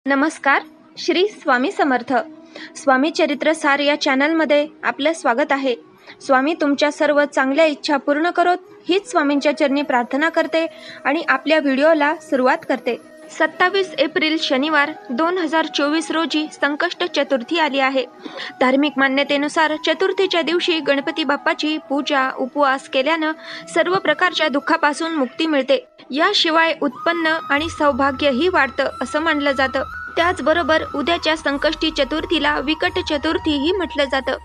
नमस्कार. श्री स्वामी समर्थ. स्वामी चरित्र सार या चॅनलमध्ये आपलं स्वागत आहे. स्वामी तुमच्या सर्व चांगल्या इच्छा पूर्ण करोत हीच स्वामींच्या चरणी प्रार्थना करते आणि आपल्या व्हिडिओला सुरुवात करते. 27 एप्रिल शनिवार 2024 रोजी संकष्ट चतुर्थी आली आहे. धार्मिक मान्यतेनुसार चतुर्थीच्या दिवशी गणपती बाप्पाची पूजा उपवास केल्यानं सर्व प्रकारच्या दुःखापासून मुक्ती मिळते. याशिवाय उत्पन्न आणि सौभाग्यही वाढतं असं मानलं जातं. त्याचबरोबर उद्याच्या संकष्टी चतुर्थीला विकट चतुर्थीही म्हटलं जातं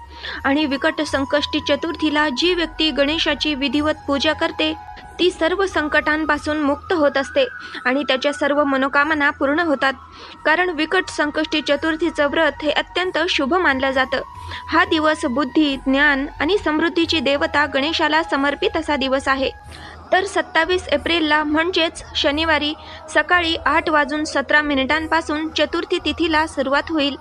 आणि विकट संकष्टी चतुर्थीला जी व्यक्ती गणेशाची विधिवत पूजा करते ती सर्व संकटांपासून मुक्त होत असते आणि त्याच्या सर्व मनोकामना पूर्ण होतात. कारण विकट संकष्टी चतुर्थीचं व्रत हे अत्यंत शुभ मानलं जातं. हा दिवस बुद्धी, ज्ञान आणि समृद्धीची देवता गणेशाला समर्पित असा दिवस आहे. तर 27 एप्रिलला म्हणजेच शनिवारी सकाळी 8:17 चतुर्थी तिथीला सुरुवात होईल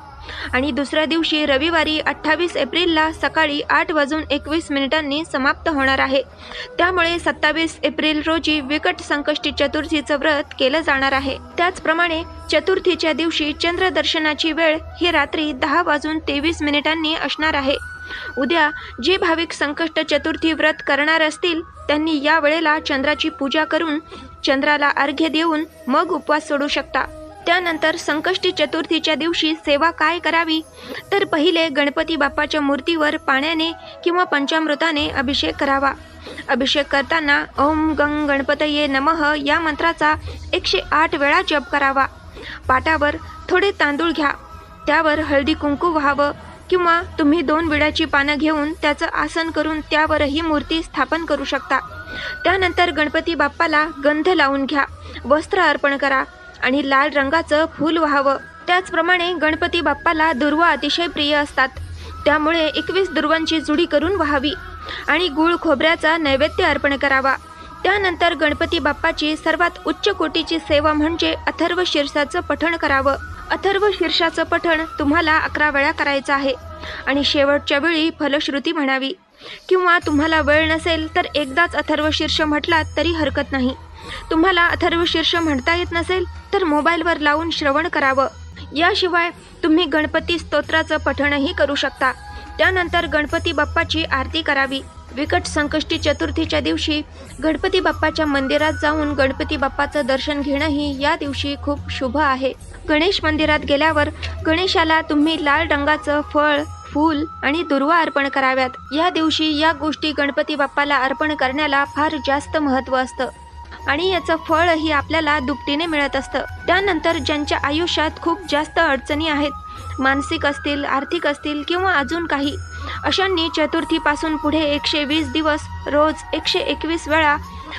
आणि दुसऱ्या दिवशी रविवारी 28 एप्रिलला सकाळी 8:21 समाप्त होणार आहे. त्यामुळे 27 एप्रिल रोजी विकट संकष्टी चतुर्थीचं व्रत केलं जाणार आहे. त्याचप्रमाणे चतुर्थीच्या दिवशी चंद्रदर्शनाची वेळ ही रात्री 10:23 असणार आहे. उद्या जे भाविक संकष्ट चतुर्थी व्रत करणार असतील त्यांनी या वेळेला चंद्राची पूजा करून चंद्राला अर्घ्य देऊन मग उपवास सोडू शकता. त्यानंतर संकष्टी चतुर्थीच्या दिवशी सेवा काय करावी तर पहिले गणपती बाप्पाच्या मूर्तीवर पाण्याने किंवा पंचामृताने अभिषेक करावा. अभिषेक करताना ओम गंग गणपतये नमः या मंत्राचा 108 वेळा जप करावा. पाटावर थोडे तांदूळ घ्या, त्यावर हळदी कुंकू व्हावं किंवा तुम्ही 2 विड्याची पानं घेऊन त्याचं आसन करून त्यावर ही मूर्ती स्थापन करू शकता. त्यानंतर गणपती बाप्पाला गंध लावून घ्या, वस्त्र अर्पण करा आणि लाल रंगाचं फूल व्हावं. त्याचप्रमाणे गणपती बाप्पाला दुर्वा अतिशय प्रिय असतात, त्यामुळे 21 दुर्वांची जुडी करून व्हावी आणि गूळ खोबऱ्याचा नैवेद्य अर्पण करावा. त्यानंतर गणपती बाप्पाची सर्वात उच्च कोटीची सेवा म्हणजे अथर्व शीर्षाचं पठण करावं. अथर्व शीर्षाचं पठण तुम्हाला 11 वेळा करायचं आहे आणि शेवटच्या वेळी फलश्रुती म्हणावी किंवा तुम्हाला वेळ नसेल तर एकदाच अथर्व शीर्ष म्हटलात तरी हरकत नाही. तुम्हाला अथर्व शीर्ष म्हणता येत नसेल तर मोबाईलवर लावून श्रवण करावं. याशिवाय तुम्ही गणपती स्तोत्राचं पठणही करू शकता. त्यानंतर गणपती बाप्पाची आरती करावी. विकट संकष्टी चतुर्थीच्या दिवशी गणपती बाप्पाच्या मंदिरात जाऊन गणपती बाप्पाचं दर्शन घेणंही या दिवशी खूप शुभ आहे. गणेश मंदिरात गेल्यावर गणेशाला तुम्ही लाल रंगाचं फळ, फूल आणि दुर्वा अर्पण कराव्यात. या दिवशी या गोष्टी गणपती बाप्पाला अर्पण करण्याला फार जास्त महत्त्व असतं आणि याचं फळही आपल्याला दुपटीने मिळत असतं. त्यानंतर ज्यांच्या आयुष्यात खूप जास्त अडचणी आहेत, मानसिक असतील, आर्थिक असतील किंवा अजून काही, अशांनी चतुर्थीपासून पुढे 120 दिवस रोज 121 वेळा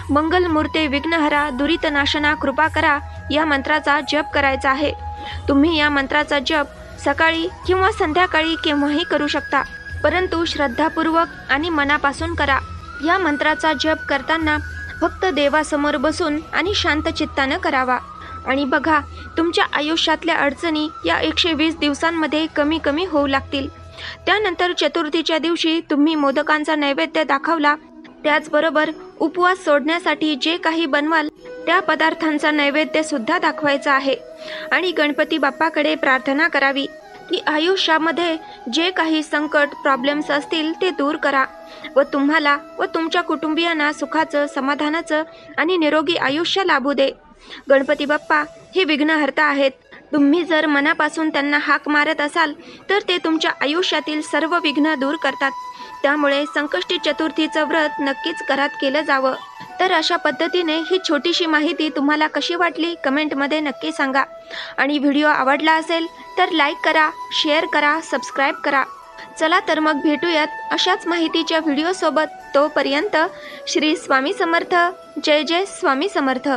मंगलमूर्ते विघ्नहरा दुरितनाशना कृपा करा या मंत्राचा जप करायचा आहे. तुम्ही या मंत्राचा जप सकाळी किंवा संध्याकाळी केव्हाही करू शकता, परंतु श्रद्धापूर्वक आणि मनापासून करा. या मंत्राचा जप करताना फक्त देवासमोर बसून आणि शांत चित्तानं करावा आणि बघा तुमच्या आयुष्यातल्या अडचणी या 120 दिवसांमध्ये कमी कमी होऊ लागतील. त्यानंतर चतुर्थीच्या दिवशी तुम्ही मोदकांचा नैवेद्य दाखवला, त्याचबरोबर उपवास सोडण्यासाठी जे काही बनवाल त्या पदार्थांचा नैवेद्य सुद्धा दाखवायचा आहे आणि गणपती बाप्पाकडे प्रार्थना करावी की आयुष्यामध्ये जे काही संकट प्रॉब्लेम्स असतील ते दूर करा व तुम्हाला व तुमच्या कुटुंबियांना सुखाचं, समाधानाचं आणि निरोगी आयुष्य लाभू दे. गणपती बाप्पा हे विघ्नहर्ता आहेत. तुम्ही जर मनापासून त्यांना हाक मारत असाल तर ते तुमच्या आयुष्यातील सर्व विघ्न दूर करतात. त्यामुळे संकष्टी चतुर्थीचं व्रत नक्कीच घरात केलं जावं. तर अशा पद्धतीने ही छोटीशी माहिती तुम्हाला कशी वाटली कमेंटमध्ये नक्की सांगा आणि व्हिडिओ आवडला असेल तर लाईक करा, शेअर करा, सबस्क्राईब करा. चला तर मग भेटूयात अशाच माहितीच्या व्हिडिओसोबत. तोपर्यंत श्री स्वामी समर्थ. जय जय स्वामी समर्थ.